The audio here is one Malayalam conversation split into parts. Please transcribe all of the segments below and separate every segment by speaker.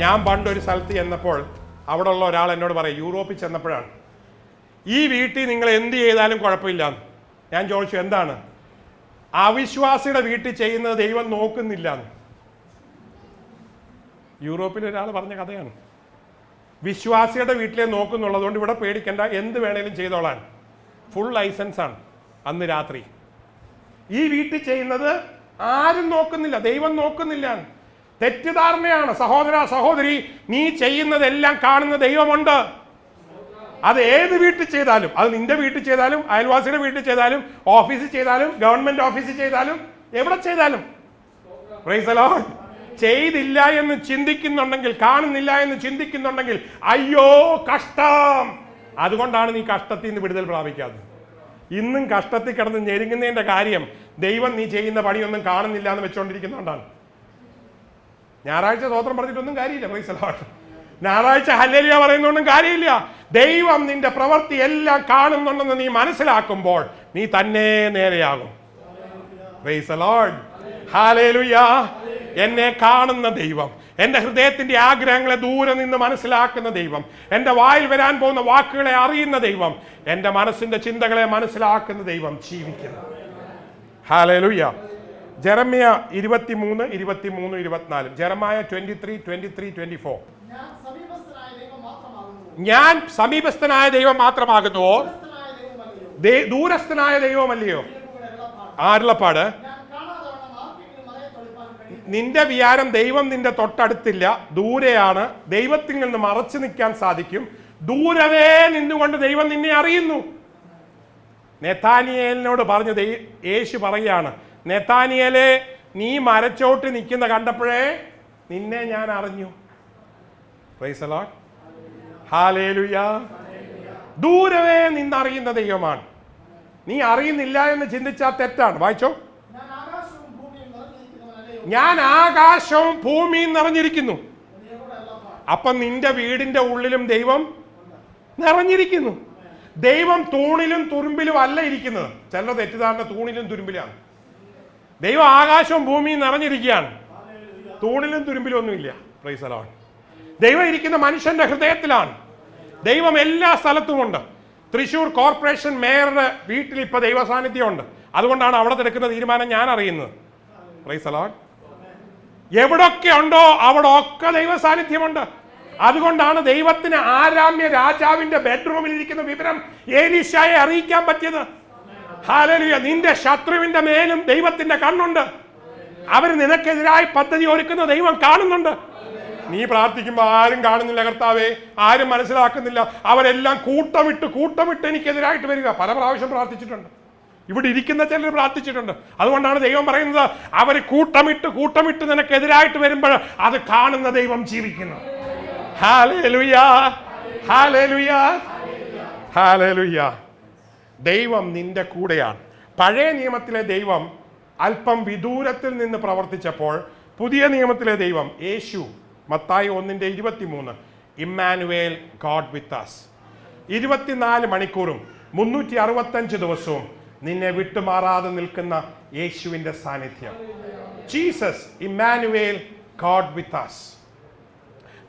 Speaker 1: ഞാൻ പണ്ടൊരു സ്ഥലത്ത് ചെന്നപ്പോൾ അവിടെ ഉള്ള ഒരാൾ എന്നോട് പറയും, യൂറോപ്പിൽ ചെന്നപ്പോഴാണ്, ഈ വീട്ടിൽ നിങ്ങൾ എന്ത് ചെയ്താലും കുഴപ്പമില്ല. ഞാൻ ചോദിച്ചു എന്താണ്? അവിശ്വാസിയുടെ വീട്ടിൽ ചെയ്യുന്നത് ദൈവം നോക്കുന്നില്ല. യൂറോപ്പിൽ ഒരാൾ പറഞ്ഞ കഥയാണ്. വിശ്വാസിയുടെ വീട്ടിലെ നോക്കുന്നുള്ളതുകൊണ്ട് ഇവിടെ പേടിക്കണ്ട, എന്ത് വേണേലും ചെയ്തോളാൻ, ഫുൾ ലൈസൻസ് ആണ്. അന്ന് രാത്രി ഈ വീട്ടിൽ ചെയ്യുന്നത് ആരും നോക്കുന്നില്ല, ദൈവം നോക്കുന്നില്ല. തെറ്റിദ്ധാരണയാണ്. സഹോദര സഹോദരി, നീ ചെയ്യുന്നതെല്ലാം കാണുന്ന ദൈവമുണ്ട്. അത് ഏത് വീട്ടിൽ ചെയ്താലും, അത് നിന്റെ വീട്ടിൽ ചെയ്താലും, അയൽവാസിയുടെ വീട്ടിൽ ചെയ്താലും, ഓഫീസിൽ ചെയ്താലും, ഗവൺമെന്റ് ഓഫീസിൽ ചെയ്താലും, എവിടെ ചെയ്താലും, പ്രൈസ് ദി ലോർഡ്. ചെയ്തില്ല എന്ന് ചിന്തിക്കുന്നുണ്ടെങ്കിൽ, കാണുന്നില്ല എന്ന് ചിന്തിക്കുന്നുണ്ടെങ്കിൽ, അയ്യോ കഷ്ടം. അതുകൊണ്ടാണ് നീ കഷ്ടത്തിൽ നിന്ന് വിടുതൽ പ്രാപിക്കാത്തത്. ഇന്നും കഷ്ടത്തിൽ കിടന്ന് ഞെരുങ്ങുന്നതിന്റെ കാര്യം ദൈവം നീ ചെയ്യുന്ന പണിയൊന്നും കാണുന്നില്ല എന്ന് വെച്ചുകൊണ്ടിരിക്കുന്നതുകൊണ്ടാണ്. ഞായറാഴ്ച സ്തോത്രം പറഞ്ഞിട്ടൊന്നും കാര്യമില്ല, പ്രൈസ് ദി ലോർഡ്. ഞായറാഴ്ച ഹല്ലേലൂയ പറയുന്നൊന്നും കാര്യമില്ല. ദൈവം നിന്റെ പ്രവൃത്തി എല്ലാം കാണുന്നുണ്ടെന്ന് നീ മനസ്സിലാക്കുമ്പോൾ നീ തന്നെ നേരെയാകും. Praise the Lord. ഹല്ലേലൂയ. എന്നെ കാണുന്ന ദൈവം, എൻ്റെ ഹൃദയത്തിന്റെ ആഗ്രഹങ്ങളെ ദൂരെ നിന്ന് മനസ്സിലാക്കുന്ന ദൈവം, എൻ്റെ വായിൽ വരാൻ പോകുന്ന വാക്കുകളെ അറിയുന്ന ദൈവം, എൻ്റെ മനസ്സിന്റെ ചിന്തകളെ മനസ്സിലാക്കുന്ന ദൈവം ജീവിക്കുന്നു. ഹല്ലേലൂയ. ജെറമ്യ 23, 24. ജെറമായ 23:23-24. ഞാൻ സമീപസ്ഥനായ ദൈവം മാത്രമാകുന്നുവോ? ദൂരസ്ഥനായ ദൈവമല്ലയോ? അരുളപ്പാട്. നിന്റെ വിചാരം ദൈവം നിന്റെ തൊട്ടടുത്തില്ല, ദൂരെയാണ്. ദൈവത്തിൽ നിന്ന് മറച്ചു നിൽക്കാൻ സാധിക്കും. ദൂരവേ നിന്നുകൊണ്ട് ദൈവം നിന്നെ അറിയുന്നു. നെഥാനിയേലിനോട് പറഞ്ഞു യേശു പറയുകയാണ്, നെഥാനിയേലേ, നീ മരച്ചോട്ട് നിൽക്കുന്ന കണ്ടപ്പോഴേ നിന്നെ ഞാൻ അറിഞ്ഞു. Price the Lord. ഹല്ലേലൂയ. ദൂരവേ നിന്നറിയുന്ന ദൈവമാണ്. നീ അറിയുന്നില്ല എന്ന് ചിന്തിച്ചാൽ തെറ്റാണ്. വായിച്ചോ. ഞാൻ ആകാശവും ഭൂമിയും നിറഞ്ഞിരിക്കുന്നു. അപ്പൊ നിന്റെ വീടിന്റെ ഉള്ളിലും ദൈവം നിറഞ്ഞിരിക്കുന്നു. ദൈവം തൂണിലും തുരുമ്പിലും അല്ല ഇരിക്കുന്നത്. ചില തെറ്റിദ്ധാരണ തൂണിലും തുരുമ്പിലാണ്. ദൈവം ആകാശവും ഭൂമിയും നിറഞ്ഞിരിക്കുകയാണ്, തൂണിലും തുരുമ്പിലും ഒന്നുമില്ല. Price the Lord. ദൈവം ഇരിക്കുന്ന മനുഷ്യന്റെ ഹൃദയത്തിലാണ്. ദൈവം എല്ലാ സ്ഥലത്തുമുണ്ട്. തൃശ്ശൂർ കോർപ്പറേഷൻ മേയറുടെ വീട്ടിൽ ഇപ്പൊ ദൈവ സാന്നിധ്യമുണ്ട്. അതുകൊണ്ടാണ് അവിടെ എടുക്കുന്ന തീരുമാനം ഞാൻ അറിയുന്നത്. Price the Lord. എവിടൊക്കെ ഉണ്ടോ അവിടെ ഒക്കെ ദൈവ സാന്നിധ്യമുണ്ട്. അതുകൊണ്ടാണ് ദൈവത്തിന് ആരാമ്യ രാജാവിന്റെ ബെഡ്റൂമിൽ ഇരിക്കുന്ന വിവരം ഏലീശായെ അറിയിക്കാൻ പറ്റിയത്. ഹല്ലേലൂയ. നിന്റെ ശത്രുവിന്റെ മേലും ദൈവത്തിന്റെ കണ്ണുണ്ട്. അവർ നിനക്കെതിരായി പദ്ധതി ഒരുക്കുന്ന ദൈവം കാണുന്നുണ്ട്. നീ പ്രാർത്ഥിക്കുമ്പോൾ ആരും കാണുന്നില്ല കർത്താവേ, ആരും മനസ്സിലാക്കുന്നില്ല, അവരെല്ലാം കൂട്ടമിട്ട് എനിക്കെതിരായിട്ട് വരിക. പല പ്രാവശ്യം പ്രാർത്ഥിച്ചിട്ടുണ്ട്. ഇവിടെ ഇരിക്കുന്ന ചിലർ പ്രാർത്ഥിച്ചിട്ടുണ്ട്. അതുകൊണ്ടാണ് ദൈവം പറയുന്നത്, അവർ കൂട്ടമിട്ട് നിനക്കെതിരായിട്ട് വരുമ്പോൾ അത് കാണുന്ന ദൈവം ജീവിക്കുന്നു. Hallelujah, hallelujah, hallelujah. ദൈവം നിന്റെ കൂടെയാണ്. പഴയ നിയമത്തിലെ ദൈവം അല്പം വിദൂരത്തിൽ നിന്ന് പ്രവർത്തിച്ചപ്പോൾ പുതിയ നിയമത്തിലെ ദൈവം യേശു, മത്തായി 1:23, ഇമ്മാനുവേൽ, ഗോഡ് വിത്ത് അസ്. 24 മണിക്കൂറും 365 ദിവസവും നിന്നെ വിട്ടുമാറാതെ നിൽക്കുന്ന യേശുവിന്റെ സാന്നിധ്യം. Jesus, Immanuel, God with us.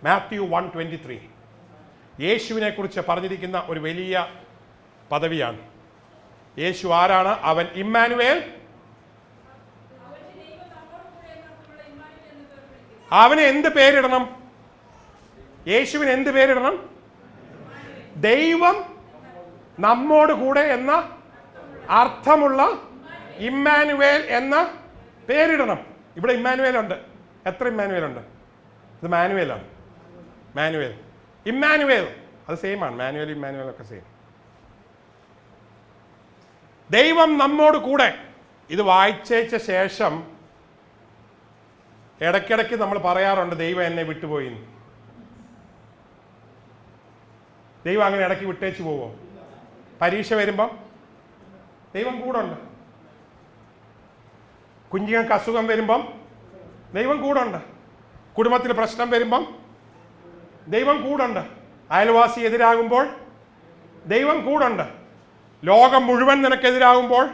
Speaker 1: Matthew 1:23 യേശുവിനെ കുറിച്ച് പറഞ്ഞിരിക്കുന്ന ഒരു വലിയ പദവിയാണ്. യേശു ആരാണ്? അവൻ ഇമ്മാനുവേൽ. അവന് എന്ത് പേരിടണം? യേശുവിന് എന്ത് പേരിടണം? ദൈവം നമ്മോട് കൂടെ എന്ന അർത്ഥമുള്ള ഇമ്മാനുവേൽ എന്ന പേരിടണം. ഇവിടെ ഇമ്മാനുവേൽ ഉണ്ട്. എത്ര ഇമ്മാനുവേൽ ഉണ്ട്? ഇത് മാനുവേലാണ്. മാനുവേൽ, ഇമ്മാനുവേൽ അത് സെയിം ആണ്. മാനുവേൽ ഇമ്മാനുവേൽ ഒക്കെ സെയിം. ദൈവം നമ്മോട് കൂടെ. ഇത് വായിച്ചേച്ച ശേഷം ഇടയ്ക്കിടയ്ക്ക് നമ്മൾ പറയാറുണ്ട്, ദൈവം എന്നെ വിട്ടുപോയി. ദൈവം അങ്ങനെ ഇടയ്ക്ക് വിട്ടേച്ച് പോവോ? പരീക്ഷ വരുമ്പം ദൈവം കൂടെ ഉണ്ട്. കുഞ്ഞുങ്ങൾക്ക് അസുഖം വരുമ്പം ദൈവം കൂടെ ഉണ്ട്. കുടുംബത്തിൽ പ്രശ്നം വരുമ്പം ദൈവം കൂടെ ഉണ്ട്. അയൽവാസി എതിരാകുമ്പോൾ ദൈവം കൂടെ ഉണ്ട്. ലോകം മുഴുവൻ നിനക്കെതിരാകുമ്പോൾ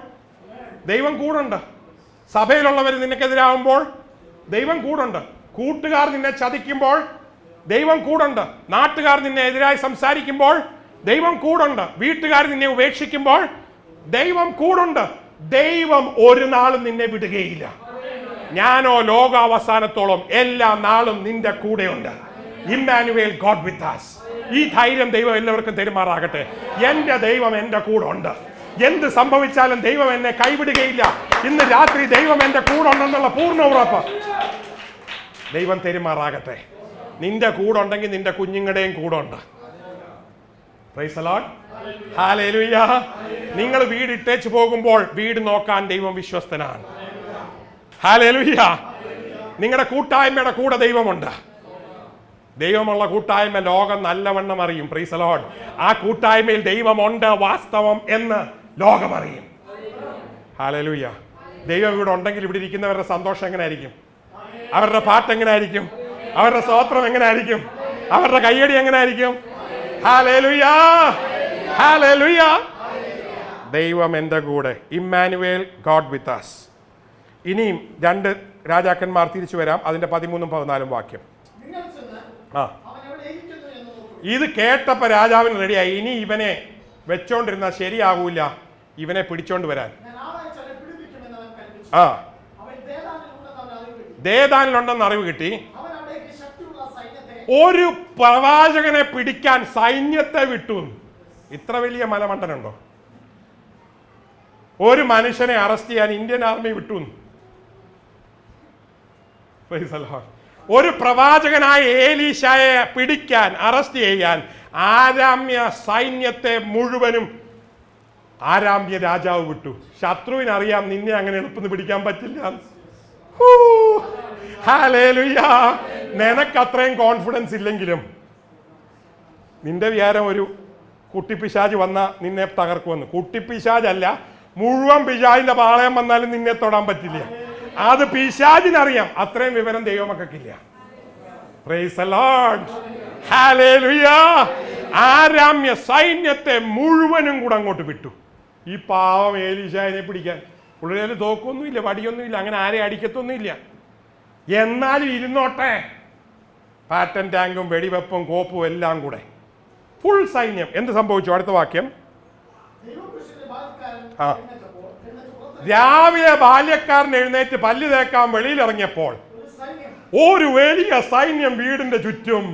Speaker 1: ദൈവം കൂടെ ഉണ്ട്. സഭയിലുള്ളവർ നിനക്കെതിരാകുമ്പോൾ ദൈവം കൂടുണ്ട്. കൂട്ടുകാർ നിന്നെ ചതിക്കുമ്പോൾ ദൈവം കൂടുണ്ട്. നാട്ടുകാർ നിന്നെ എതിരായി സംസാരിക്കുമ്പോൾ ദൈവം കൂടുണ്ട്. വീട്ടുകാർ നിന്നെ ഉപേക്ഷിക്കുമ്പോൾ ദൈവം കൂടുണ്ട്. ദൈവം ഒരു നാളും നിന്നെ വിടുകയില്ല. ഞാനോ ലോകാവസാനത്തോളം എല്ലാ നാളും നിന്റെ കൂടെയുണ്ട്. Immanuel, God with us. ഈ ധൈര്യം ദൈവം എല്ലാവർക്കും തെരുമാറാകട്ടെ. എന്റെ ദൈവം എന്റെ കൂടെ ഉണ്ട്. എന്ത് സംഭവിച്ചാലും ദൈവം എന്നെ കൈവിടുകയില്ല. ഇന്ന് രാത്രി ദൈവം എന്റെ കൂടെ ഉണ്ടെന്നുള്ള പൂർണ്ണ ഉറപ്പ് ദൈവം തെരുമാറാകട്ടെ. നിന്റെ കൂടെ ഉണ്ടെങ്കിൽ നിന്റെ കുഞ്ഞുങ്ങളുടെയും കൂടെ ഉണ്ട്. Price the Lord. ഹല്ലേലൂയ. നിങ്ങൾ വീട് ഇട്ടേച്ച് പോകുമ്പോൾ വീട് നോക്കാൻ ദൈവം വിശ്വസ്തനാണ്. ഹല്ലേലൂയ. നിങ്ങളുടെ കൂട്ടായ്മയുടെ കൂടെ ദൈവമുണ്ട്. ദൈവമുള്ള കൂട്ടായ്മ ലോകം നല്ലവണ്ണം അറിയും. Price the Lord. ആ കൂട്ടായ്മയിൽ ദൈവമുണ്ട് വാസ്തവം എന്ന് ലോകം അറിയും. ഹല്ലേലൂയ. ദൈവം ഇവിടെ ഉണ്ടെങ്കിൽ ഇവിടെ ഇരിക്കുന്നവരുടെ സന്തോഷം എങ്ങനെ ആയിരിക്കും? അവരുടെ പാട്ട് എങ്ങനെ ആയിരിക്കും? അവരുടെ സ്തോത്രം എങ്ങനെ ആയിരിക്കും? അവരുടെ കയ്യടി എങ്ങനെ ആയിരിക്കും? Hallelujah, hallelujah. ദൈവം എൻ്റെ കൂടെ. Immanuel, God with us. ഇനിയും 2 രാജാക്കന്മാർ തിരിച്ചു വരാം. അതിന്റെ 13ഉം 14ഉം വാക്യം. ഇത് കേട്ടപ്പോ രാജാവിന് റെഡിയായി. ഇനി ഇവനെ വെച്ചോണ്ടിരുന്ന ശരിയാകൂല, ഇവനെ പിടിച്ചോണ്ട് വരാൻ. ദേദാനിലുണ്ടെന്ന് അറിവ് കിട്ടി. ഒരു പ്രവാചകനെ പിടിക്കാൻ സൈന്യത്തെ വിട്ടു. ഇത്ര വലിയ മലമണ്ടനുണ്ടോ? ഒരു മനുഷ്യനെ അറസ്റ്റ് ചെയ്യാൻ ഇന്ത്യൻ ആർമി വിട്ടു. ഒരു പ്രവാചകനായ ഏലീശായെ പിടിക്കാൻ, അറസ്റ്റ് ചെയ്യാൻ ആരാമ്യ സൈന്യത്തെ മുഴുവനും ആരാമ്യ രാജാവ് വിട്ടു. ശത്രുവിനറിയാം നിന്നെ അങ്ങനെ എളുപ്പം പിടിക്കാൻ പറ്റില്ല. ഹല്ലേലൂയ. നിനക്ക് അത്രയും കോൺഫിഡൻസ് ഇല്ലെങ്കിലും നിന്റെ വിചാരം ഒരു കുട്ടിപ്പിശാജ് വന്ന നിന്നെ തകർക്കുമെന്ന്. കുട്ടിപ്പിശാജല്ല, മുഴുവൻ പിശാജിന്റെ പാളയം വന്നാലും നിന്നെ തൊടാൻ പറ്റില്ല. അത് പിശാചിനറിയാം. അത്രയും വിവരം ദൈവമക്കില്ല. Praise the Lord. ഹല്ലേലൂയ. ആരാമ്യ സൈന്യത്തെ മുഴുവനും കൂടെ അങ്ങോട്ട് വിട്ടു. ഈ പാവം ഏലീശായെ പിടിക്കാൻ. പുള്ളിയിൽ തോക്കൊന്നുമില്ല, വടിയൊന്നുമില്ല, അങ്ങനെ ആരെ അടിക്കത്തൊന്നുമില്ല. എന്നാലും ഇരുന്നോട്ടെ. പാറ്റൻ ടാങ്കും വെടിവെപ്പും കോപ്പും എല്ലാം കൂടെ ഫുൾ സൈന്യം. എന്ത് സംഭവിച്ചു? അടുത്ത വാക്യം. രാവിലെ ബാല്യക്കാരൻ എഴുന്നേറ്റ് പല്ല് തേക്കാൻ വെളിയിലിറങ്ങിയപ്പോൾ ഒരു വലിയ സൈന്യം വീടിന്റെ ചുറ്റും,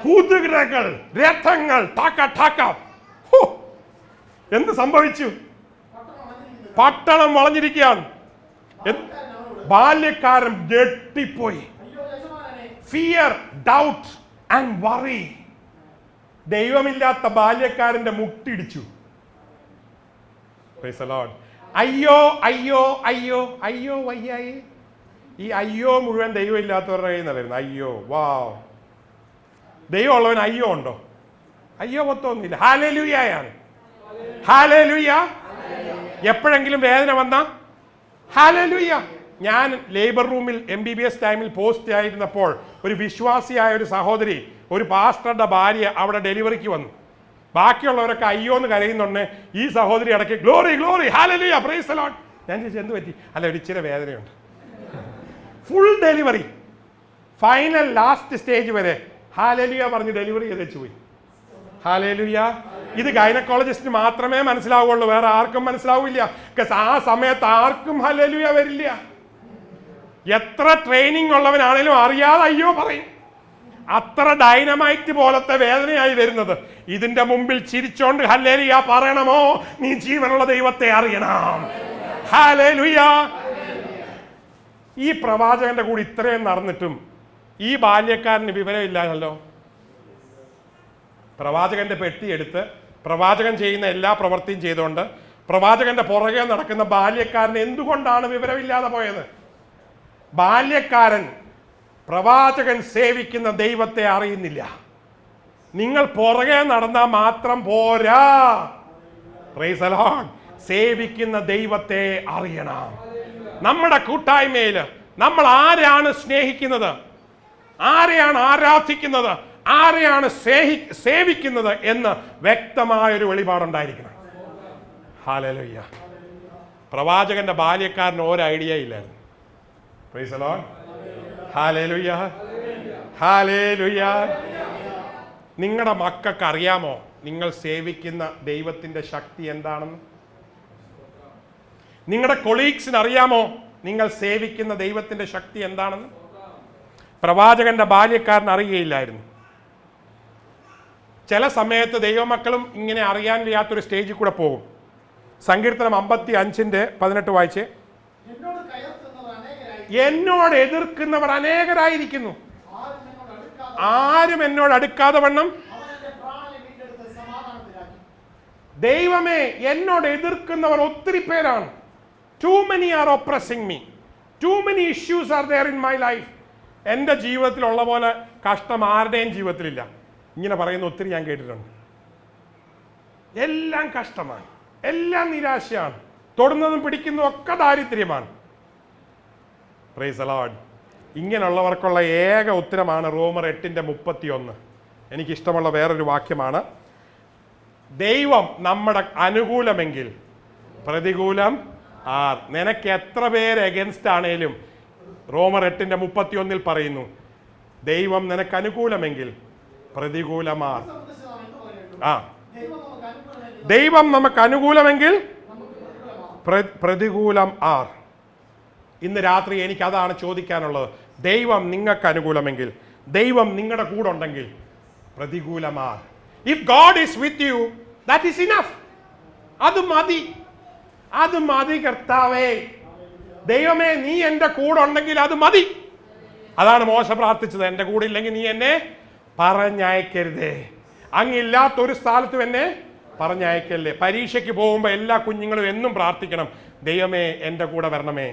Speaker 1: കുതിരകൾ, രഥങ്ങൾ, എന്ത് സംഭവിച്ചു? പട്ടണം വളഞ്ഞിരിക്കുകയാണ്. ബാല്യക്കാരൻ ഞെട്ടിപ്പോയി. Fear, doubt and worry. ദൈവമില്ലാത്ത ബാല്യക്കാരന്റെ മുട്ടിടിച്ചു. Praise the Lord. അയ്യോ അയ്യോ അയ്യോ അയ്യോ വയ്യായി. ഈ അയ്യോ മുഴുവൻ ദൈവം ഇല്ലാത്തവരുടെ കയ്യിൽ നിന്നാണ് വരുന്നത്. അയ്യോ, വാവ്. ദൈവം ഉള്ളവൻ അയ്യോ ഉണ്ടോ? അയ്യോ മൊത്തമൊന്നുമില്ല. ഹല്ലേലൂയയാണ്. ഹല്ലേലൂയ. എപ്പോഴെങ്കിലും വേദന വന്ന ഹല്ലേലൂയ. ഞാൻ ലേബർ റൂമിൽ MBBS ടൈമിൽ പോസ്റ്റ് ആയിരുന്നപ്പോൾ ഒരു വിശ്വാസിയായ ഒരു സഹോദരി, ഒരു പാസ്റ്ററുടെ ഭാര്യ അവിടെ ഡെലിവറിക്ക് വന്നു. ബാക്കിയുള്ളവരൊക്കെ അയ്യോ എന്ന് കരയുന്നുണ്ട്. ഈ സഹോദരി ഇടയ്ക്ക് glory glory hallelujah praise the Lord. ഞാൻ ചോദിച്ചു എന്ത് പറ്റി? അല്ല, ഒരു ഇച്ചിരി വേദനയുണ്ട്. Full delivery, final last stage വരെ ഹല്ലേലൂയ പറഞ്ഞ് ഡെലിവറി ചെയ്തു പോയി. ഹല്ലേലൂയ. ഇത് ഗൈനക്കോളജിസ്റ്റിന് മാത്രമേ മനസ്സിലാവുള്ളൂ, വേറെ ആർക്കും മനസ്സിലാവില്ല. ആ സമയത്ത് ആർക്കും ഹല്ലേലൂയ വരില്ല. എത്ര ട്രെയിനിങ് ഉള്ളവനാണേലും അറിയാതെ അയ്യോ പറയും. അത്ര ഡൈനമൈറ്റ് പോലത്തെ വേദനയായി വരുന്നത്. ഇതിന്റെ മുമ്പിൽ ചിരിച്ചോണ്ട് ഹല്ലേലൂയ പറയണമോ? നീ ജീവനുള്ള ദൈവത്തെ അറിയണം. ഹല്ലേലൂയ. ഈ പ്രവാചകന്റെ കൂടി ഇത്രയും നടന്നിട്ടും ഈ ബാല്യക്കാരന് വിവരമില്ലാണല്ലോ. പ്രവാചകന്റെ പെട്ടിയെടുത്ത് പ്രവാചകൻ ചെയ്യുന്ന എല്ലാ പ്രവൃത്തിയും ചെയ്തുകൊണ്ട് പ്രവാചകന്റെ പുറകെ നടക്കുന്ന ബാല്യക്കാരന് എന്തുകൊണ്ടാണ് വിവരമില്ലാതെ പോയത്? ബാല്യക്കാരൻ പ്രവാചകൻ സേവിക്കുന്ന ദൈവത്തെ അറിയുന്നില്ല. നിങ്ങൾ പുറകെ നടന്നാൽ മാത്രം പോരാ. Price the Lord. സേവിക്കുന്ന ദൈവത്തെ അറിയണം. നമ്മുടെ കൂട്ടായ്മയിൽ നമ്മൾ ആരെയാണ് സ്നേഹിക്കുന്നത്, ആരെയാണ് ആരാധിക്കുന്നത്, ആരെയാണ് സേവിക്കുന്നത് എന്ന് വ്യക്തമായൊരു വെളിപാടുണ്ടായിരിക്കണം. ഹല്ലേലൂയ. പ്രവാചകന്റെ ബാല്യക്കാരന് ഒരു ഐഡിയ ഇല്ലായിരുന്നു. Price the Lord. Hallelujah, hallelujah. നിങ്ങളുടെ മക്കൾക്ക് അറിയാമോ നിങ്ങൾ സേവിക്കുന്ന ദൈവത്തിന്റെ ശക്തി എന്താണെന്ന്? നിങ്ങളുടെ കൊളീഗ്സിന് അറിയാമോ നിങ്ങൾ സേവിക്കുന്ന ദൈവത്തിന്റെ ശക്തി എന്താണെന്ന്? പ്രവാചകന്റെ ബാല്യക്കാരൻ അറിയുകയില്ലായിരുന്നു. ചില സമയത്ത് ദൈവമക്കളും ഇങ്ങനെ അറിയാൻ വയ്യാത്തൊരു സ്റ്റേജിൽ കൂടെ പോകും. സങ്കീർത്തനം 55:18 വായിച്ചേ. എന്നോട് എതിർക്കുന്നവർ അനേകരായിരിക്കുന്നു, ആരും എന്നോട് അടുക്കാതെ വണ്ണം. ദൈവമേ, എന്നോട് എതിർക്കുന്നവർ ഒത്തിരി പേരാണ്. Too many are oppressing me. Too many issues are there in my life. എൻ്റെ ജീവിതത്തിലുള്ള പോലെ കഷ്ടം ആരുടെയും ജീവിതത്തിലില്ല. ഇങ്ങനെ പറയുന്ന ഒത്തിരി ഞാൻ കേട്ടിട്ടുണ്ട്. എല്ലാം കഷ്ടമാണ്, എല്ലാം നിരാശയാണ്, തൊടുന്നതും പിടിക്കുന്നതും ഒക്കെ ദാരിദ്ര്യമാണ്. Praise the Lord. ഇങ്ങനെയുള്ളവർക്കുള്ള ഏക ഉത്തരമാണ് റോമർ 8:31. എനിക്കിഷ്ടമുള്ള വേറൊരു വാക്യമാണ്, ദൈവം നമ്മുടെ അനുകൂലമെങ്കിൽ പ്രതികൂലം ആർ. നിനക്ക് എത്ര പേര് എഗൻസ്റ്റ് ആണേലും റോമർ 8:31 പറയുന്നു, ദൈവം നിനക്ക് അനുകൂലമെങ്കിൽ പ്രതികൂലമാർ. ദൈവം നമുക്ക് അനുകൂലമെങ്കിൽ പ്രതികൂലം ആർ. ഇന്ന് രാത്രി എനിക്ക് അതാണ് ചോദിക്കാനുള്ളത്. ദൈവം നിങ്ങൾക്ക് അനുകൂലമെങ്കിൽ, ദൈവം നിങ്ങളുടെ കൂടെ ഉണ്ടെങ്കിൽ പ്രതികൂലമാർ. If God is with you, that is enough. അത് മതി, അത് മതി കർത്താവേ. ദൈവമേ, നീ എൻ്റെ കൂടെ ഉണ്ടെങ്കിൽ അത് മതി. അതാണ് മോശ പ്രാർത്ഥിച്ചത്, എൻ്റെ കൂടെ ഇല്ലെങ്കിൽ നീ എന്നെ പറഞ്ഞയക്കരുതേ, അങ്ങില്ലാത്തൊരു സ്ഥലത്തും എന്നെ പറഞ്ഞയക്കല്ലേ. പരീക്ഷയ്ക്ക് പോകുമ്പോൾ എല്ലാ കുഞ്ഞുങ്ങളും എന്നും പ്രാർത്ഥിക്കണം, ദൈവമേ എൻ്റെ കൂടെ വരണമേ.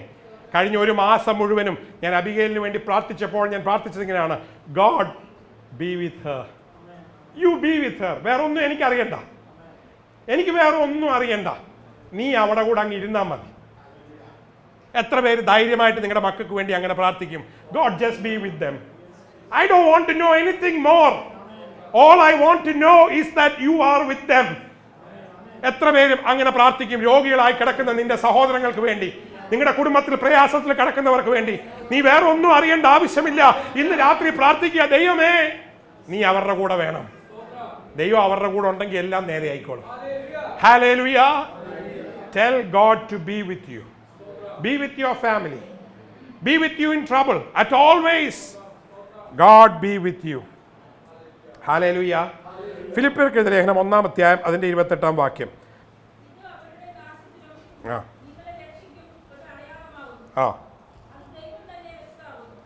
Speaker 1: കഴിഞ്ഞ ഒരു മാസം മുഴുവനും ഞാൻ അബിഗേലിന് വേണ്ടി പ്രാർത്ഥിച്ചപ്പോൾ ഞാൻ പ്രാർത്ഥിച്ചത് ഇങ്ങനെയാണ്, ഗോഡ് ബി വിത്ത് ഹർ, യു ബി വിത്ത് ഹർ. വേറെ ഒന്നും എനിക്കറിയണ്ട, എനിക്ക് വേറെ ഒന്നും അറിയണ്ട, നീ അവിടെ കൂടെ അങ്ങ് ഇരുന്നാൽ മതി. എത്ര പേര് ധൈര്യമായിട്ട് നിങ്ങളുടെ മക്കൾക്ക് വേണ്ടി അങ്ങനെ പ്രാർത്ഥിക്കും? God just be with dum. I don't want to know anything more. All I want to know is that you are with them. എത്ര പേരും അങ്ങനെ പ്രാർത്ഥിക്കും? രോഗികളായി കിടക്കുന്ന നിന്റെ സഹോദരങ്ങൾക്ക് വേണ്ടി, നിങ്ങളുടെ കുടുംബത്തിൽ പ്രയാസത്തിൽ കിടക്കുന്നവർക്ക് വേണ്ടി നീ വേറെ ഒന്നും അറിയേണ്ട ആവശ്യമില്ല. ഇന്ന് രാത്രി പ്രാർത്ഥിക്കുക, ദൈവമേ നീ അവരുടെ കൂടെ വേണം. ദൈവം അവരുടെ കൂടെ ഉണ്ടെങ്കിൽ എല്ലാം നേരെ ആയിക്കോളും. Hallelujah. Tell God to be with you. Be with your family. Be with you in trouble. At all ways God be with you. Hallelujah. ഫിലിപ്പിയർക്കെതിരെ ലേഖനം 1-ാം അധ്യായം അതിന്റെ 28-ാം വാക്യം. ആ ആ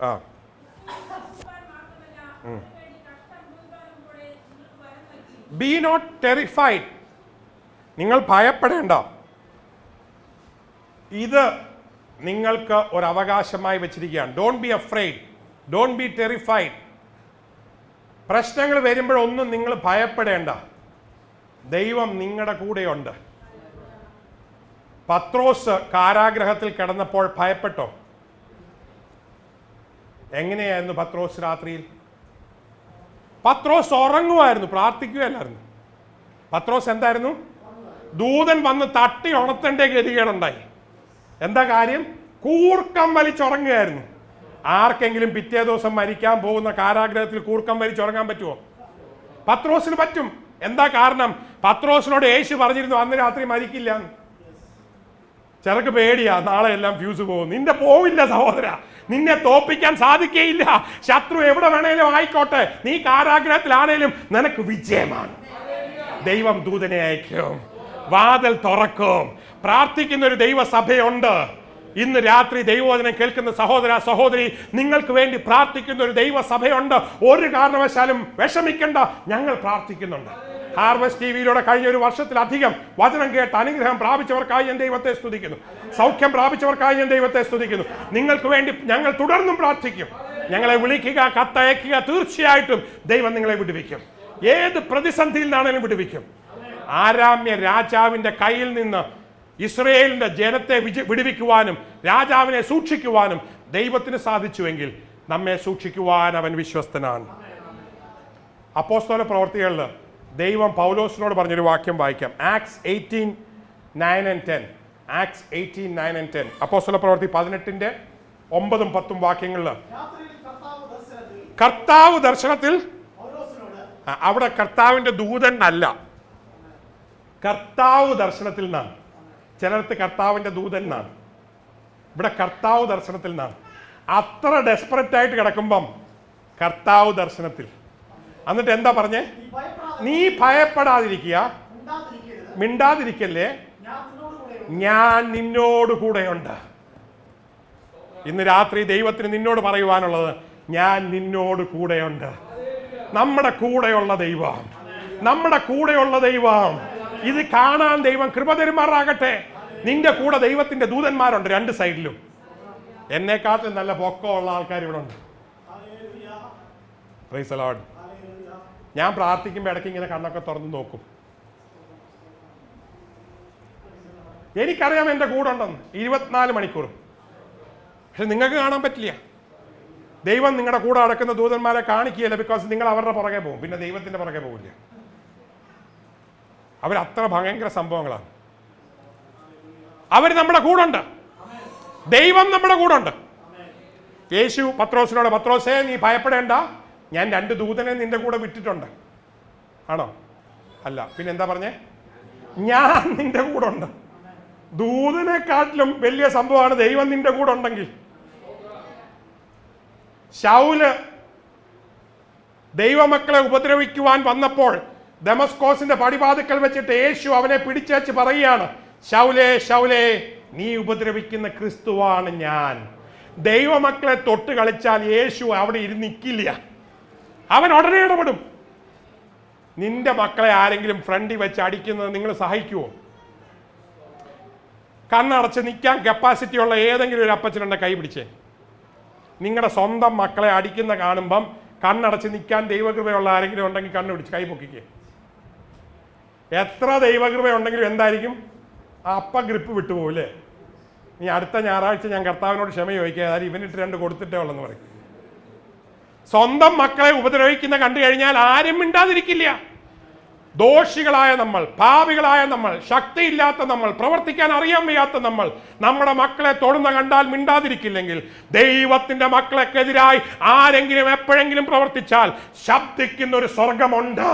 Speaker 1: ആ ബി നോട്ട് ടെറിഫൈഡ്. നിങ്ങൾ ഭയപ്പെടേണ്ട. ഇത് നിങ്ങൾക്ക് ഒരു അവകാശമായി വെച്ചിരിക്കുകയാണ്. Don't be afraid, don't be terrified. പ്രശ്നങ്ങൾ വരുമ്പോഴൊന്നും നിങ്ങൾ ഭയപ്പെടേണ്ട, ദൈവം നിങ്ങളുടെ കൂടെയുണ്ട്. പത്രോസ് കാരാഗ്രഹത്തിൽ കിടന്നപ്പോൾ ഭയപ്പെട്ടോ? എങ്ങനെയായിരുന്നു പത്രോസ് രാത്രിയിൽ? പത്രോസ് ഉറങ്ങുമായിരുന്നു, പ്രാർത്ഥിക്കുകയല്ലായിരുന്നു. പത്രോസ് എന്തായിരുന്നു? ദൂതൻ വന്ന് തട്ടി ഉണർത്തേണ്ട ഗതികേടുണ്ടായി. എന്താ കാര്യം? കൂർക്കം വലിച്ചുറങ്ങുകയായിരുന്നു. ആർക്കെങ്കിലും പിറ്റേ ദിവസം മരിക്കാൻ പോകുന്ന കാരാഗ്രഹത്തിൽ കൂർക്കം വലിച്ചുറങ്ങാൻ പറ്റുമോ? പത്രോസിന് പറ്റും. എന്താ കാരണം? പത്രോസിനോട് യേശു പറഞ്ഞിരുന്നു അന്ന് രാത്രി മരിക്കില്ല. ചെറുക്ക് പേടിയാ, നാളെ എല്ലാം ഫ്യൂസ് പോകും. നിന്റെ പോവില്ല സഹോദര, നിന്നെ തോപ്പിക്കാൻ സാധിക്കയില്ല. ശത്രു എവിടെ വേണേലും ആയിക്കോട്ടെ, നീ കാരാഗ്രഹത്തിലാണേലും നിനക്ക് വിജയമാണ്. ദൈവം ദൂതനെ അയക്കും, വാതിൽ തുറക്കും. പ്രാർത്ഥിക്കുന്ന ഒരു ദൈവസഭയുണ്ട്. ഇന്ന് രാത്രി ദൈവവചനം കേൾക്കുന്ന സഹോദര സഹോദരി, നിങ്ങൾക്ക് വേണ്ടി പ്രാർത്ഥിക്കുന്ന ഒരു ദൈവസഭയുണ്ട്. ഒരു കാരണവശാലും വിഷമിക്കേണ്ട, ഞങ്ങൾ പ്രാർത്ഥിക്കുന്നുണ്ട്. ഹാർവസ്റ്റ് ടിവിയിലൂടെ കഴിഞ്ഞ ഒരു വർഷത്തിലധികം വചനം കേട്ട് അനുഗ്രഹം പ്രാപിച്ചവർക്കായി ഞാൻ ദൈവത്തെ സ്തുതിക്കുന്നു. സൗഖ്യം പ്രാപിച്ചവർക്കായി ഞാൻ ദൈവത്തെ സ്തുതിക്കുന്നു. നിങ്ങൾക്ക് വേണ്ടി ഞങ്ങൾ തുടർന്നും പ്രാർത്ഥിക്കും. ഞങ്ങളെ വിളിക്കുക, കത്തയക്കുക, തീർച്ചയായിട്ടും ദൈവം നിങ്ങളെ വിടുവിക്കും. ഏത് പ്രതിസന്ധിയിൽ നിന്നാണെങ്കിലും വിടുവിക്കും. ആരാമ്യ രാജാവിന്റെ കയ്യിൽ നിന്ന് ഇസ്രയേലിന്റെ ജനത്തെ വിടുവിക്കുവാനും രാജാവിനെ സൂക്ഷിക്കുവാനും ദൈവത്തിന് സാധിച്ചുവെങ്കിൽ നമ്മെ സൂക്ഷിക്കുവാൻ അവൻ വിശ്വസ്തനാണ്. അപ്പോസ്തല പ്രവർത്തികളിൽ ദൈവം പൗലോസിനോട് പറഞ്ഞൊരു വാക്യം വായിക്കാം. ആക്ട്സ് 18:9-10. ആക്ട്സ് 18:9-10. അപ്പോസ്തല പ്രവർത്തി 18:9-10 വാക്യങ്ങളിൽ കർത്താവ് ദർശനത്തിൽ, അവിടെ കർത്താവിന്റെ ദൂതൻ അല്ല, കർത്താവ് ദർശനത്തിൽ നിന്നാണ്. ചിലർക്ക് കർത്താവിന്റെ ദൂതൻ എന്നാണ്, ഇവിടെ കർത്താവ് ദർശനത്തിൽ നിന്നാണ്. അത്ര ഡെസ്പറേറ്റ് ആയിട്ട് കിടക്കുമ്പം കർത്താവ് ദർശനത്തിൽ. എന്നിട്ട് എന്താ പറഞ്ഞേ? നീ ഭയപ്പെടാതിരിക്കുക, മിണ്ടാതിരിക്കല്ലേ, ഞാൻ നിന്നോട് കൂടെയുണ്ട്. ഇന്ന് രാത്രി ദൈവത്തിന് നിന്നോട് പറയുവാനുള്ളത്, ഞാൻ നിന്നോട് കൂടെയുണ്ട്. നമ്മുടെ കൂടെയുള്ള ദൈവം, നമ്മുടെ കൂടെയുള്ള ദൈവം. ഇത് കാണാൻ ദൈവം കൃപ തരുമാറാകട്ടെ. നിന്റെ കൂടെ ദൈവത്തിന്റെ ദൂതന്മാരുണ്ട് രണ്ട് സൈഡിലും. എന്നെക്കാട്ടും നല്ല പൊക്കമുള്ള ആൾക്കാർ ഇവിടെ ഉണ്ട്. Price the Lord. ഞാൻ പ്രാർത്ഥിക്കുമ്പോൾ ഇടയ്ക്ക് ഇങ്ങനെ കണ്ണൊക്കെ തുറന്ന് നോക്കും. എനിക്കറിയാം എൻ്റെ കൂടെ ഉണ്ടെന്ന് 24 മണിക്കൂറും. പക്ഷെ നിങ്ങൾക്ക് കാണാൻ പറ്റില്ല. ദൈവം നിങ്ങളുടെ കൂടെ നടക്കുന്ന ദൂതന്മാരെ കാണിക്കുകയില്ല. ബിക്കോസ് നിങ്ങൾ അവരുടെ പുറകെ പോകും, പിന്നെ ദൈവത്തിന്റെ പുറകെ പോകില്ല. അവരത്ര ഭയങ്കര സംഭവങ്ങളാണ്. അവർ നമ്മുടെ കൂടെ ഉണ്ട്, ദൈവം നമ്മുടെ കൂടെ ഉണ്ട്. യേശു പത്രോസിനോട്, പത്രോസേ നീ ഭയപ്പെടേണ്ട, ഞാൻ 2 ദൂതനെ നിന്റെ കൂടെ വിട്ടിട്ടുണ്ട്. ആണോ? അല്ല, പിന്നെ എന്താ പറഞ്ഞേ? ഞാൻ നിന്റെ കൂടെ ഉണ്ട്. ദൂതനെക്കാട്ടിലും വലിയ സംഭവമാണ് ദൈവം നിന്റെ കൂടെ ഉണ്ടെങ്കിൽ. ശൗല് ദൈവമക്കളെ ഉപദ്രവിക്കുവാൻ വന്നപ്പോൾ ദമസ്കോസിന്റെ പടിവാതിക്കൽ വെച്ചിട്ട് യേശു അവനെ പിടിച്ചേച്ച് പറയുകയാണ്, ശൗലേ ശൗലേ, നീ ഉപദ്രവിക്കുന്ന ക്രിസ്തുവാണ് ഞാൻ. ദൈവമക്കളെ തൊട്ട് കളിച്ചാൽ യേശു അവിടെ ഇരുന്നിക്കില്ല, അവൻ ഉടനെ ഇടപെടും. നിന്റെ മക്കളെ ആരെങ്കിലും ഫ്രണ്ടിൽ വെച്ച് അടിക്കുന്നത് നിങ്ങൾ സഹിക്കുമോ? കണ്ണടച്ച് നിൽക്കാൻ കപ്പാസിറ്റി ഉള്ള ഏതെങ്കിലും ഒരു അപ്പച്ചനുണ്ടെ കൈ പിടിച്ചേ. നിങ്ങളുടെ സ്വന്തം മക്കളെ അടിക്കുന്ന കാണുമ്പം കണ്ണടച്ച് നിൽക്കാൻ ദൈവകൃപയുള്ള ആരെങ്കിലും ഉണ്ടെങ്കിൽ കണ്ണ് പിടിച്ച് കൈ പൊക്കിക്കേ. എത്ര ദൈവകൃപയുണ്ടെങ്കിലും എന്തായിരിക്കും? ആ അപ്പ ഗ്രിപ്പ് വിട്ടുപോകില്ലേ? നീ അടുത്ത ഞായറാഴ്ച ഞാൻ കർത്താവിനോട് ക്ഷമ ചോദിക്കുക, അതായത് ഇവനിട്ട് 2 കൊടുത്തിട്ടേ ഉള്ളെന്ന് പറയും. സ്വന്തം മക്കളെ ഉപദ്രവിക്കുന്ന കണ്ടു കഴിഞ്ഞാൽ ആരും മിണ്ടാതിരിക്കില്ല. ദോഷികളായ നമ്മൾ, പാപികളായ നമ്മൾ, ശക്തിയില്ലാത്ത നമ്മൾ, പ്രവർത്തിക്കാൻ അറിയാൻ വയ്യാത്ത നമ്മൾ നമ്മുടെ മക്കളെ തൊടുന്ന കണ്ടാൽ മിണ്ടാതിരിക്കില്ലെങ്കിൽ, ദൈവത്തിന്റെ മക്കളെക്കെതിരായി ആരെങ്കിലും എപ്പോഴെങ്കിലും പ്രവർത്തിച്ചാൽ ശബ്ദിക്കുന്ന ഒരു സ്വർഗമുണ്ട്,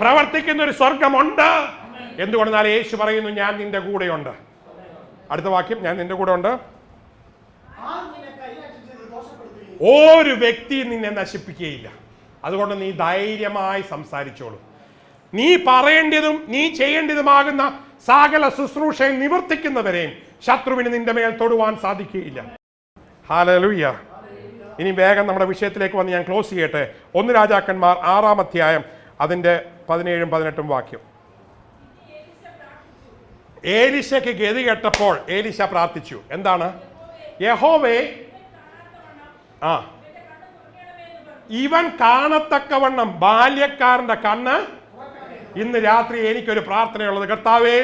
Speaker 1: പ്രവർത്തിക്കുന്ന ഒരു സ്വർഗമുണ്ട്. എന്തുകൊണ്ടെന്നാൽ യേശു പറയുന്നു, ഞാൻ നിന്റെ കൂടെയുണ്ട്. അടുത്ത വാക്യം, ഞാൻ നിന്റെ കൂടെ ഉണ്ട്. ഒരു വ്യക്തി നിന്നെ നശിപ്പിക്കുകയില്ല. അതുകൊണ്ട് നീ ധൈര്യമായി സംസാരിച്ചോളൂ. നീ പറയേണ്ടതും നീ ചെയ്യേണ്ടതുമാകുന്ന സകല ശുശ്രൂഷയെ നിവർത്തിക്കുന്നവരെയും ശത്രുവിന് നിന്റെ മേൽ തൊടുവാൻ സാധിക്കുകയില്ല. ഹല്ലേലൂയ. ഇനി വേഗം നമ്മുടെ വിഷയത്തിലേക്ക് വന്ന് ഞാൻ ക്ലോസ് ചെയ്യട്ടെ. 1 രാജാക്കന്മാർ 6-ാം അധ്യായം അതിന്റെ 17-ഉം 18-ഉം വാക്യം. ഏലിശയ്ക്ക് ഗതി കെട്ടപ്പോൾ ഏലിശ പ്രാർത്ഥിച്ചു. എന്താണ്? യഹോവേ, ഇവൻ കാണത്തക്കവണ്ണം ബാല്യക്കാരന്റെ കണ്ണ്. ഇന്ന് രാത്രി എനിക്കൊരു പ്രാർത്ഥനയുള്ളത്, കർത്താവേ,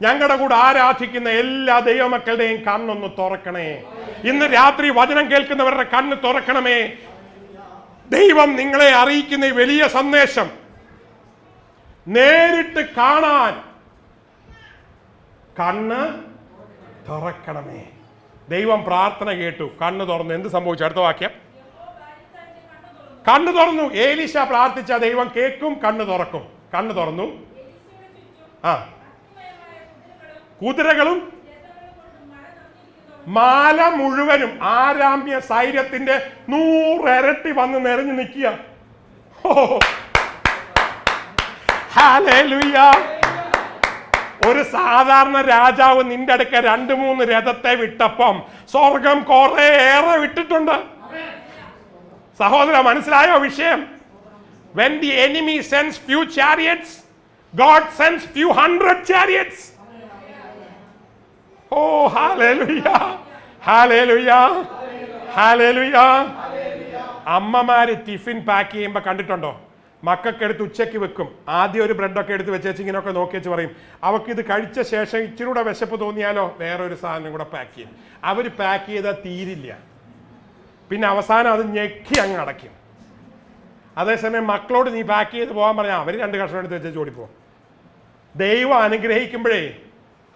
Speaker 1: ഞങ്ങളുടെ കൂടെ ആരാധിക്കുന്ന എല്ലാ ദൈവമക്കളുടെയും കണ്ണൊന്ന് തുറക്കണേ. ഇന്ന് രാത്രി വചനം കേൾക്കുന്നവരുടെ കണ്ണ് തുറക്കണമേ. ദൈവം നിങ്ങളെ അറിയിക്കുന്ന ഈ വലിയ സന്ദേശം നേരിട്ട് കാണാൻ കണ്ണ് തുറക്കണമേ. ദൈവം പ്രാർത്ഥന കേട്ടു, കണ്ണ് തുറന്നു. എന്ത് സംഭവിച്ചു? അടുത്ത വാക്യം. കണ്ണ് തുറന്നു. ഏലീശ പ്രാർത്ഥിച്ച ദൈവം കേൾക്കും, കണ്ണ് തുറക്കും. കണ്ണ് തുറന്നു. കുതിരകളും മാല മുഴുവനും ആരാമ്യ സൈന്യത്തിന്റെ 100 ഇരട്ടി വന്ന് നിറഞ്ഞു നിൽക്കുക. ഹല്ലേലൂയ. ഒരു സാധാരണ രാജാവ് നിന്റെ അടുക്ക 2-3 രഥത്തെ വിട്ടപ്പം സ്വർഗം കുറെ ഏറെ വിട്ടിട്ടുണ്ട്. സഹോദര, മനസ്സിലായോ വിഷയം? When the enemy sends few chariots, God sends few 100 chariots. Oh, hallelujah, hallelujah, hallelujah. അമ്മമാര് ടിഫിൻ പാക്ക് ചെയ്യുമ്പോൾ കണ്ടിട്ടുണ്ടോ? മക്കൾക്ക് എടുത്ത് ഉച്ചയ്ക്ക് വെക്കും. ആദ്യം ഒരു ബ്രെഡൊക്കെ എടുത്ത് വെച്ചേച്ച് ഇങ്ങനെയൊക്കെ നോക്കി വെച്ച് പറയും, അവർക്ക് ഇത് കഴിച്ച ശേഷം ഇച്ചിരി കൂടെ വിശപ്പ് തോന്നിയാലോ വേറൊരു സാധനം കൂടെ പാക്ക് ചെയ്യും. അവർ പാക്ക് ചെയ്താൽ തീരില്ല, പിന്നെ അവസാനം അത് ഞെക്കി അങ്ങ് അടയ്ക്കും. അതേസമയം മക്കളോട് നീ പാക്ക് ചെയ്ത് പോകാൻ പറഞ്ഞാൽ അവർ 2 കഷ്ണം എടുത്ത് വെച്ച് ഓടിപ്പോകും. ദൈവം അനുഗ്രഹിക്കുമ്പോഴേ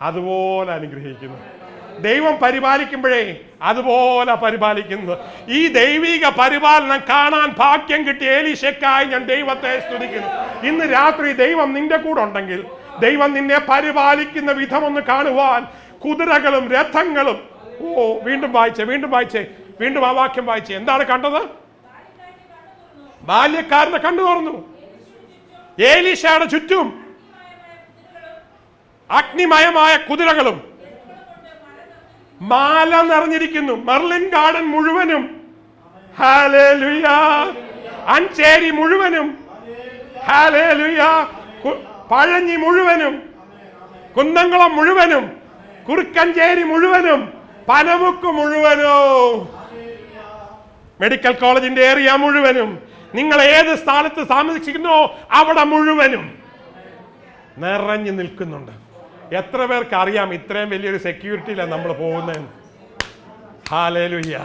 Speaker 1: അതുപോലെ അനുഗ്രഹിക്കുന്നു. ദൈവം പരിപാലിക്കുമ്പോഴേ അതുപോലെ പരിപാലിക്കുന്നത്. ഈ ദൈവിക പരിപാലനം കാണാൻ ഭാഗ്യം കിട്ടിയ എലീശയ്ക്കായി ഞാൻ ദൈവത്തെ സ്തുതിക്കുന്നു. ഇന്ന് രാത്രി ദൈവം നിന്റെ കൂടെ ഉണ്ടെങ്കിൽ, ദൈവം നിന്നെ പരിപാലിക്കുന്ന വിധം ഒന്ന് കാണുവാൻ കുതിരകളും രഥങ്ങളും. വീണ്ടും ആ വാക്യം വായിച്ചേ. എന്താണ് കണ്ടത്? ബാല്യക്കാരന്റെ കണ്ണു തുറന്നു. എലീശയുടെ ചുറ്റും അഗ്നിമയമായ കുതിരകളും മാല നിറഞ്ഞിരിക്കുന്നു. മെർലിൻ ഗാർഡൻ മുഴുവനും, ഹല്ലേലൂയ, അഞ്ചേരി മുഴുവനും, ഹല്ലേലൂയ, പഴഞ്ഞി മുഴുവനും, കുന്നംകുളം മുഴുവനും, കുറുക്കഞ്ചേരി മുഴുവനും, പനമുക്ക് മുഴുവനും, മെഡിക്കൽ കോളേജിന്റെ ഏരിയ മുഴുവനും, നിങ്ങൾ ഏത് സ്ഥലത്ത് താമസിക്കുന്നോ അവിടെ മുഴുവനും നിറഞ്ഞു നിൽക്കുന്നുണ്ട്. എത്ര പേർക്ക് അറിയാം ഇത്രയും വലിയൊരു സെക്യൂരിറ്റിയിലാണ് നമ്മൾ പോകുന്നത്? ഹല്ലേലൂയ.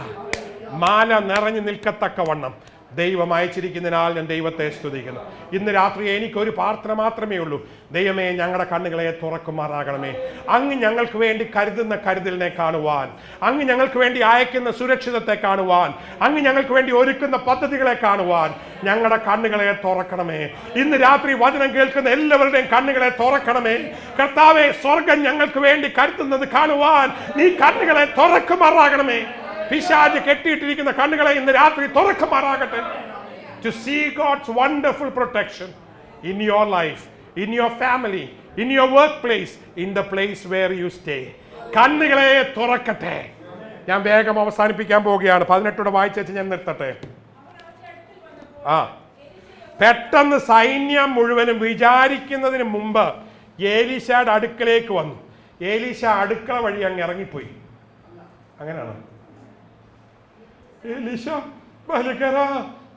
Speaker 1: മാല നിറഞ്ഞു നിൽക്കത്തക്കവണ്ണം ദൈവം അയച്ചിരിക്കുന്നതിനാൽ ഞാൻ ദൈവത്തെ സ്തുതിക്കുന്നു. ഇന്ന് രാത്രി എനിക്കൊരു പ്രാർത്ഥന മാത്രമേ ഉള്ളൂ. ദൈവമേ, ഞങ്ങളുടെ കണ്ണുകളെ തുറക്കുമാറാകണമേ. അങ്ങ് ഞങ്ങൾക്ക് വേണ്ടി കരുതുന്ന കരുതലിനെ കാണുവാൻ, അങ്ങ് ഞങ്ങൾക്ക് വേണ്ടി അയക്കുന്ന സുരക്ഷിതത്തെ കാണുവാൻ, അങ്ങ് ഞങ്ങൾക്ക് വേണ്ടി ഒരുക്കുന്ന പദ്ധതികളെ കാണുവാൻ ഞങ്ങളുടെ കണ്ണുകളെ തുറക്കണമേ. ഇന്ന് രാത്രി വചനം കേൾക്കുന്ന എല്ലാവരുടെയും കണ്ണുകളെ തുറക്കണമേ. കർത്താവേ, സ്വർഗം ഞങ്ങൾക്ക് വേണ്ടി കരുതുന്നത് കാണുവാൻ നീ കണ്ണുകളെ തുറക്കുമാറാകണമേ. പിശാച് കെട്ടിയിട്ടിരിക്കുന്ന കണ്ണുകളെ ഇന്ന് രാത്രി തുറക്കുമാറാകട്ടെ. To see God's wonderful protection in your life, in your family, in your workplace, in the place where you stay. കണ്ണുകളെ തുറക്കട്ടെ. ഞാൻ വേഗം അവസാനിപ്പിക്കാൻ പോവുകയാണ്. 18 വായിച്ചു ഞാൻ നിർത്തട്ടെ. പെട്ടെന്ന് സൈന്യം മുഴുവനും വിചാരിക്കുന്നതിന് മുമ്പ് ഏലീശയുടെ അടുക്കലേക്ക് വന്നു. ഏലീശ അടുക്കള വഴി അങ്ങ് ഇറങ്ങിപ്പോയി. അങ്ങനെയാണ്. ഏലീശ, ബാല്യക്കാരാ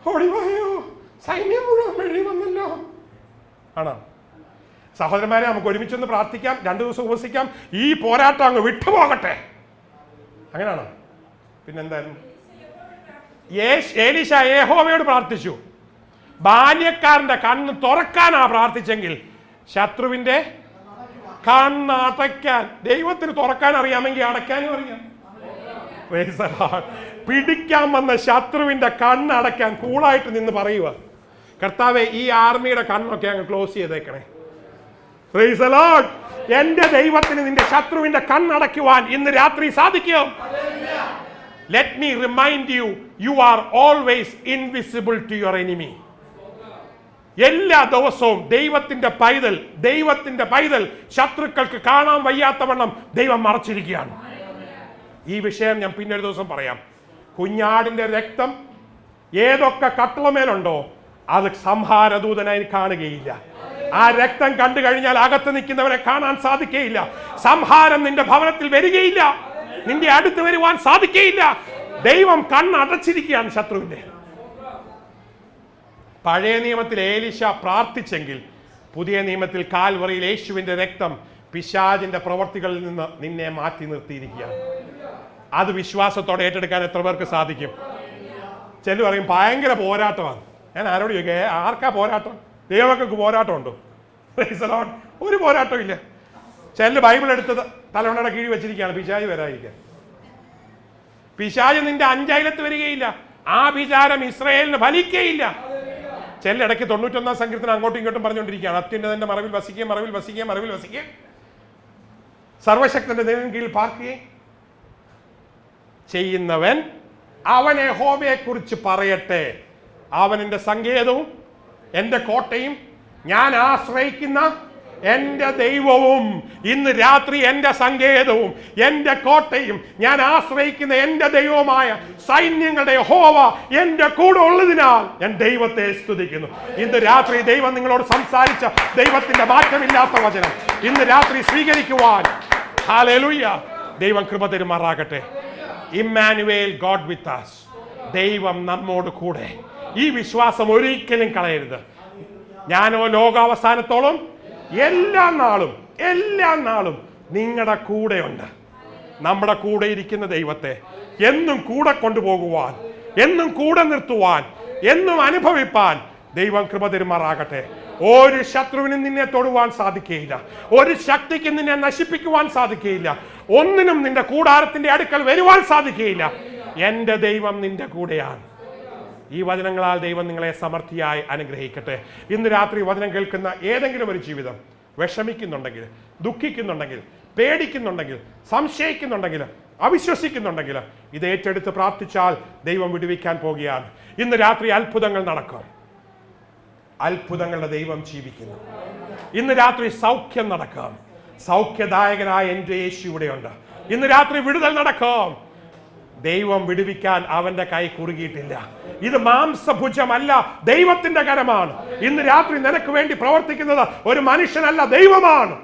Speaker 1: ഓടിവായോ, സൈന്യം മുഴുവൻ വഴി വന്നല്ലോ. ആണോ? സഹോദരന്മാരെ, നമുക്ക് ഒരുമിച്ചൊന്ന് പ്രാർത്ഥിക്കാം, 2 ദിവസം ഉപസിക്കാം, ഈ പോരാട്ടം അങ്ങ് വിട്ടുപോകട്ടെ. അങ്ങനെയാണോ? പിന്നെന്തായിരുന്നു? ഏലീശ യഹോവയോട് പ്രാർത്ഥിച്ചു. ബാല്യക്കാരന്റെ കണ്ണ് തുറക്കാനാ പ്രാർത്ഥിച്ചെങ്കിൽ ശത്രുവിന്റെ കണ്ണ് അടയ്ക്കാൻ ദൈവത്തിന് തുറക്കാൻ അറിയാമെങ്കിൽ അടയ്ക്കാനും അറിയാം. പിടിക്കാൻ വന്ന ശത്രുവിന്റെ കണ്ണടയ്ക്കാൻ കൂളായിട്ട് നിന്ന് പറയുക, കർത്താവെ, ഈ ആർമിയുടെ കണ്ണൊക്കെ അങ്ങ് ക്ലോസ് ചെയ്തേക്കണേ. Praise the Lord. എന്റെ ദൈവത്തിന് നിന്റെ ശത്രുവിന്റെ കണ്ണടയ്ക്കുവാൻ ഇന്ന് രാത്രി സാധിക്കും. Let me remind you, you are always invisible to your enemy. എല്ലാ ദിവസവും ദൈവത്തിന്റെ പൈതൽ ശത്രുക്കൾക്ക് കാണാൻ വയ്യാത്തവണ്ണം ദൈവം മറച്ചിരിക്കുകയാണ്. ഈ വിഷയം ഞാൻ പിന്നെ ഒരു ദിവസം പറയാം. കുഞ്ഞാടിന്റെ രക്തം ഏതൊക്കെ കട്ടളമേലുണ്ടോ അത് സംഹാരദൂതനായി കാണുകയില്ല. ആ രക്തം കണ്ടു കഴിഞ്ഞാൽ അകത്ത് നിൽക്കുന്നവരെ കാണാൻ സാധിക്കുകയില്ല. സംഹാരം നിന്റെ ഭവനത്തിൽ വരികയില്ല, നിന്റെ അടുത്ത് വരുവാൻ സാധിക്കുകയില്ല. ദൈവം കണ്ണടച്ചിരിക്കുകയാണ് ശത്രുവിന്റെ. പഴയ നിയമത്തിൽ ഏലീശ പ്രാർത്ഥിച്ചെങ്കിൽ പുതിയ നിയമത്തിൽ കാൽവറിയിൽ യേശുവിന്റെ രക്തം പിശാചിന്റെ പ്രവർത്തികളിൽ നിന്ന് നിന്നെ മാറ്റി നിർത്തിയിരിക്കുകയാണ്. അത് വിശ്വാസത്തോടെ ഏറ്റെടുക്കാൻ എത്ര പേർക്ക് സാധിക്കും? ചിലർ പറയും ഭയങ്കര പോരാട്ടമാണ്. ഞാൻ ആരോട് ചോദിക്കേ, ആർക്കാ പോരാട്ടം? ദൈവമക്കൾക്ക് പോരാട്ടമുണ്ടോ? ഒരു പോരാട്ടം ഇല്ല. ചില ബൈബിൾ എടുത്ത് തലമുറയുടെ കീഴിൽ വെച്ചിരിക്കുകയാണ് പിശാച് വരാതിരിക്കാൻ. പിശാച് നിന്റെ അഞ്ചയലത്ത് വരികയില്ല. ആ വിചാരം ഇസ്രായേലിന് ഫലിക്കുകയില്ല. ചില ഇടയ്ക്ക് 91 സങ്കീർത്തനം അങ്ങോട്ടും ഇങ്ങോട്ടും പറഞ്ഞുകൊണ്ടിരിക്കുകയാണ്, അത്യുന്നതന്റെ മറവിൽ വസിക്കുകയും സർവശക്തന്റെ ദൈവം കീഴിൽ പാർക്കുകയും ചെയ്യുന്നവൻ അവൻ യഹോവയെ കുറിച്ച് പറയട്ടെ. അവൻ എൻ്റെ സങ്കേതവും എൻ്റെ കോട്ടയും ഞാൻ ആശ്രയിക്കുന്ന എൻ്റെ ദൈവവും. ഇന്ന് രാത്രി എൻ്റെ സങ്കേതവും എൻ്റെ കോട്ടയും ഞാൻ ആശ്രയിക്കുന്ന എൻ്റെ ദൈവവുമായ സൈന്യങ്ങളുടെ യഹോവ എൻ്റെ കൂടെ ഉള്ളതിനാൽ ഞാൻ ദൈവത്തെ സ്തുതിക്കുന്നു. ഇന്ന് രാത്രി ദൈവം നിങ്ങളോട് സംസാരിച്ച ദൈവത്തിന്റെ മാറ്റമില്ലാത്ത വചനം ഇന്ന് രാത്രി സ്വീകരിക്കുവാൻ ഹല്ലേലൂയ ദൈവം കൃപ തരുമാറാകട്ടെ. Immanuel, God with us. ദൈവം നമ്മോട് കൂടെ. ഈ വിശ്വാസം ഒരിക്കലും കളയരുത്. ഞാനോ ലോകാവസാനത്തോളം എല്ലാ നാളും നിങ്ങളുടെ കൂടെയുണ്ട്. നമ്മുടെ കൂടെ ഇരിക്കുന്ന ദൈവത്തെ എന്നും കൂടെ കൊണ്ടുപോകുവാൻ, എന്നും കൂടെ നിർത്തുവാൻ, എന്നും അനുഭവിപ്പാൻ ദൈവം കൃപ തരുമാറാകട്ടെ. ഒരു ശത്രുവിനും നിന്നെ തൊടുവാൻ സാധിക്കുകയില്ല. ഒരു ശക്തിക്കും നിന്നെ നശിപ്പിക്കുവാൻ സാധിക്കുകയില്ല. ഒന്നിനും നിന്റെ കൂടാരത്തിന്റെ അടുക്കൽ വരുവാൻ സാധിക്കുകയില്ല. എന്റെ ദൈവം നിന്റെ കൂടെയാണ്. ഈ വചനങ്ങളാൽ ദൈവം നിങ്ങളെ സമൃദ്ധിയായി അനുഗ്രഹിക്കട്ടെ. ഇന്ന് രാത്രി വചനം കേൾക്കുന്ന ഏതെങ്കിലും ഒരു ജീവിതം വിഷമിക്കുന്നുണ്ടെങ്കിൽ, ദുഃഖിക്കുന്നുണ്ടെങ്കിൽ, പേടിക്കുന്നുണ്ടെങ്കിൽ, സംശയിക്കുന്നുണ്ടെങ്കിൽ, അവിശ്വസിക്കുന്നുണ്ടെങ്കിൽ, ഇത് ഏറ്റെടുത്ത് പ്രാർത്ഥിച്ചാൽ ദൈവം വിടുവിക്കാൻ പോകുകയാണ്. ഇന്ന് രാത്രി അത്ഭുതങ്ങൾ നടക്കും. അത്ഭുതങ്ങളുടെ ദൈവം ജീവിക്കുന്നു. ഇന്ന് രാത്രി സൗഖ്യം നടക്കാം. സൗഖ്യദായകനായ എൻ്റെ യേശു ഇവിടെയുണ്ട്. ഇന്ന് രാത്രി വിടുതൽ നടക്കും. ദൈവം വിടുവിക്കാൻ അവന്റെ കൈ കുറുകിയിട്ടില്ല. ഇത് മാംസഭുജമല്ല, ദൈവത്തിന്റെ കരമാണ്. ഇന്ന് രാത്രി നിനക്ക് വേണ്ടി പ്രവർത്തിക്കുന്നത് ഒരു മനുഷ്യനല്ല, ദൈവമാണ്.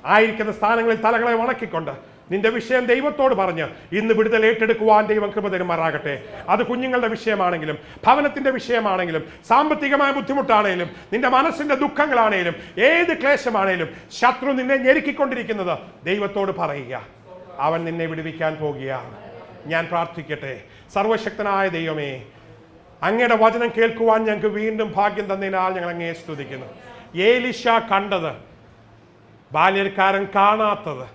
Speaker 1: ആയിരിക്കുന്ന സ്ഥാനങ്ങളിൽ തലകളെ വണക്കിക്കൊണ്ട് നിന്റെ വിഷയം ദൈവത്തോട് പറഞ്ഞ് ഇന്ന് വിടുതൽ ഏറ്റെടുക്കുവാൻ ദൈവം കൃപ തരുമാറാകട്ടെ. അത് കുഞ്ഞുങ്ങളുടെ വിഷയമാണെങ്കിലും, ഭവനത്തിന്റെ വിഷയമാണെങ്കിലും, സാമ്പത്തികമായ ബുദ്ധിമുട്ടാണെങ്കിലും, നിന്റെ മനസ്സിന്റെ ദുഃഖങ്ങളാണെങ്കിലും, ഏത് ക്ലേശമാണെങ്കിലും, ശത്രു നിന്നെ ഞെരുക്കിക്കൊണ്ടിരിക്കുന്നത് ദൈവത്തോട് പറയുക. അവൻ നിന്നെ വിടുവിക്കാൻ പോകുകയാണ്. ഞാൻ പ്രാർത്ഥിക്കട്ടെ. സർവശക്തനായ ദൈവമേ, അങ്ങയുടെ വചനം കേൾക്കുവാൻ ഞങ്ങൾക്ക് വീണ്ടും ഭാഗ്യം തന്നതിനാൽ ഞങ്ങൾ അങ്ങയെ സ്തുതിക്കുന്നു. ഏലിശ കണ്ടത് ബാല്യക്കാരൻ കാണാത്തത്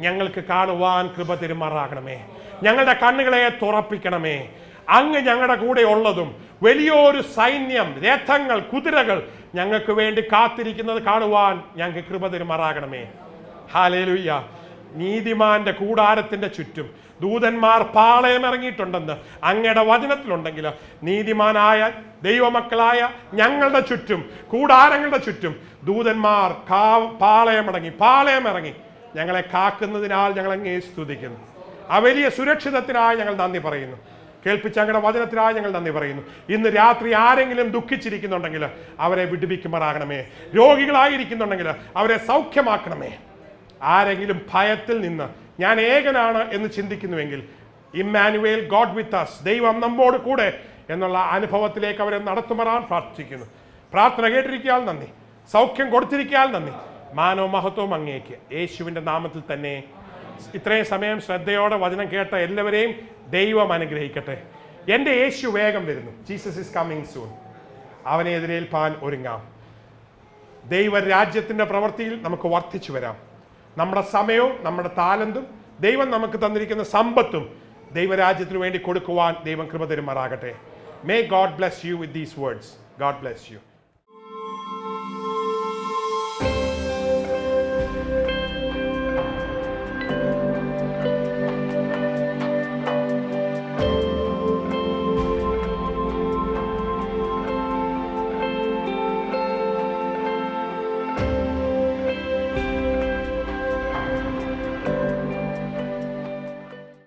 Speaker 1: ഞങ്ങൾക്ക് കാണുവാൻ കൃപ തരുമാറാകണമേ. ഞങ്ങളുടെ കണ്ണുകളെ തുറപ്പിക്കണമേ. അങ്ങ് ഞങ്ങളുടെ കൂടെ ഉള്ളതും വലിയൊരു സൈന്യം, രഥങ്ങൾ, കുതിരകൾ ഞങ്ങൾക്ക് വേണ്ടി കാത്തിരിക്കുന്നത് കാണുവാൻ ഞങ്ങൾക്ക് കൃപ തരുമാറാകണമേ. ഹല്ലേലൂയ. നീതിമാന്റെ കൂടാരത്തിന്റെ ചുറ്റും ദൂതന്മാർ പാളയം ഇറങ്ങിയിട്ടുണ്ടെന്ന് അങ്ങയുടെ വചനത്തിലുണ്ടെങ്കിൽ, നീതിമാനായ ദൈവമക്കളായ ഞങ്ങളുടെ ചുറ്റും, കൂടാരങ്ങളുടെ ചുറ്റും ദൂതന്മാർ പാളയം ഇറങ്ങി ഞങ്ങളെ കാക്കുന്നതിനാൽ ഞങ്ങൾ അങ്ങയെ സ്തുതിക്കുന്നു. ആ വലിയ സുരക്ഷിതത്തിനായി ഞങ്ങൾ നന്ദി പറയുന്നു. കേൾപ്പിച്ച അങ്ങയുടെ വചനത്തിനായി ഞങ്ങൾ നന്ദി പറയുന്നു. ഇന്ന് രാത്രി ആരെങ്കിലും ദുഃഖിച്ചിരിക്കുന്നുണ്ടെങ്കിൽ അവരെ വിടുവിക്കുമാറാകണമേ. രോഗികളായിരിക്കുന്നുണ്ടെങ്കിൽ അവരെ സൗഖ്യമാക്കണമേ. ആരെങ്കിലും ഭയത്തിൽ നിന്ന് ഞാൻ ഏകനാണ് എന്ന് ചിന്തിക്കുന്നുവെങ്കിൽ, ഇമ്മാനുവേൽ, ഗോഡ് വിത്ത് അസ്, ദൈവം നമ്മോട് കൂടെ എന്നുള്ള അനുഭവത്തിലേക്ക് അവരെ നടത്തുമാറാൻ പ്രാർത്ഥിക്കുന്നു. പ്രാർത്ഥന കേട്ടിരിക്കാൻ നന്ദി. സൗഖ്യം കൊടുത്തിരിക്കാൻ നന്ദി. മാനവും മഹത്വവും അങ്ങേക്ക് യേശുവിൻ്റെ നാമത്തിൽ തന്നെ. ഇത്രയും സമയം ശ്രദ്ധയോടെ വചനം കേട്ട എല്ലാവരെയും ദൈവം അനുഗ്രഹിക്കട്ടെ. എൻ്റെ യേശു വേഗം വരുന്നു. Jesus is coming soon. അവനെ എതിരേൽപ്പാൻ ഒരുങ്ങാം. ദൈവരാജ്യത്തിൻ്റെ പ്രവൃത്തിയിൽ നമുക്ക് വർദ്ധിച്ചു വരാം. നമ്മുടെ സമയവും നമ്മുടെ താലന്തും ദൈവം നമുക്ക് തന്നിരിക്കുന്ന സമ്പത്തും ദൈവരാജ്യത്തിന് വേണ്ടി കൊടുക്കുവാൻ ദൈവം കൃപ തരുമാറാകട്ടെ. May God bless you with these words. God bless you.